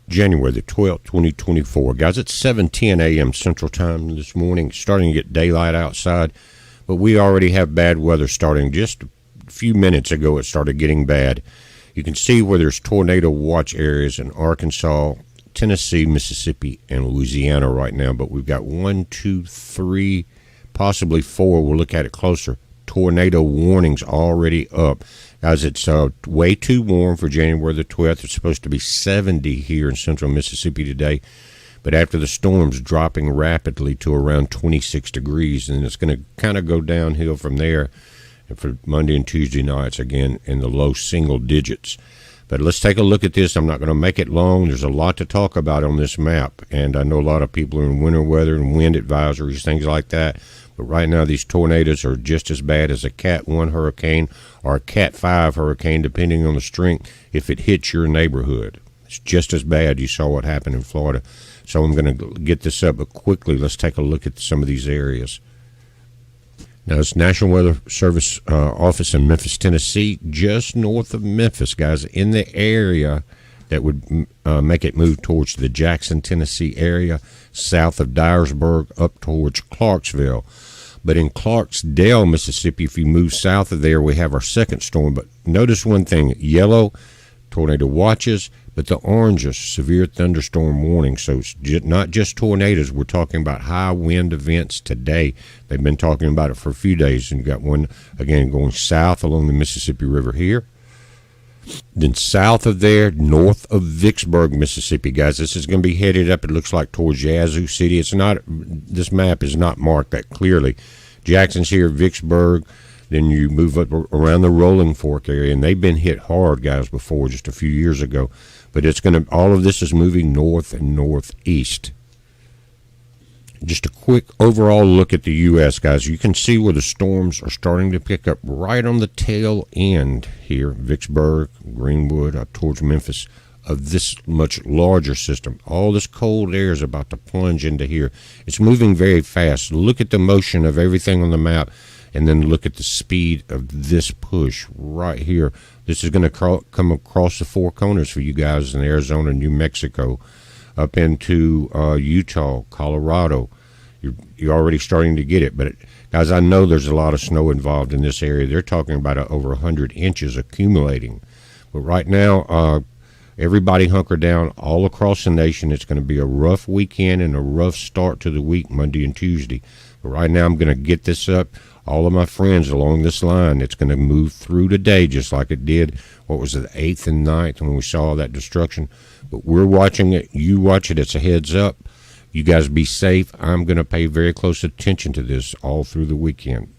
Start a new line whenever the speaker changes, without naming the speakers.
January the 12th, 2024. Guys, it's 7:10 a.m. Central Time this morning. It's starting to get daylight outside, but we already have bad weather starting. Just a few minutes ago, it started getting bad. You can see where there's tornado watch areas in Arkansas, Tennessee, Mississippi, and Louisiana right now, but we've got 1, 2, 3, possibly 4. We'll look at it closer. Tornado warnings already up. Guys, it's way too warm for January the 12th. It's supposed to be 70 here in central Mississippi today. But after the storm's dropping rapidly to around 26 degrees, and it's going to kind of go downhill from there. And for Monday and Tuesday nights, again, in the low single digits. But let's take a look at this. I'm not going to make it long. There's a lot to talk about on this map. And I know a lot of people are in winter weather and wind advisories, things like that. But right now, these tornadoes are just as bad as a Cat 1 hurricane or a Cat 5 hurricane, depending on the strength, if it hits your neighborhood. It's just as bad. You saw what happened in Florida. So I'm going to get this up, but quickly, let's take a look at some of these areas. Now, it's National Weather Service office in Memphis, Tennessee, just north of Memphis, guys, in the area that would make it move towards the Jackson, Tennessee area, south of Dyersburg, up towards Clarksville. But in Clarksdale, Mississippi, if you move south of there, we have our second storm. But notice one thing, yellow, tornado watches, but the orange is severe thunderstorm warning. So it's not just tornadoes. We're talking about high wind events today. They've been talking about it for a few days. And you got one, again, going south along the Mississippi River here. Then south of there, north of Vicksburg, Mississippi, guys, this is going to be headed up, it looks like, towards Yazoo City. It's not, this map is not marked that clearly. Jackson's here, Vicksburg, then you move up around the Rolling Fork area, and they've been hit hard, guys, before, just a few years ago. But it's going to, all of this is moving north and northeast. Just a quick overall look at the U.S., guys. You can see where the storms are starting to pick up right on the tail end here, Vicksburg, Greenwood, up towards Memphis, of this much larger system. All this cold air is about to plunge into here. It's moving very fast. Look at the motion of everything on the map, and then look at the speed of this push right here. This is going to come across the four corners for you guys in Arizona, New Mexico, up into Utah, Colorado. You're already starting to get it. But, guys, I know there's a lot of snow involved in this area. They're talking about over 100 inches accumulating. But right now, everybody hunker down all across the nation. It's going to be a rough weekend and a rough start to the week, Monday and Tuesday. But right now I'm going to get this up. All of my friends along this line, it's going to move through today just like it did, what was it, the 8th and 9th when we saw that destruction. But we're watching it. You watch it. It's a heads up. You guys be safe. I'm going to pay very close attention to this all through the weekend.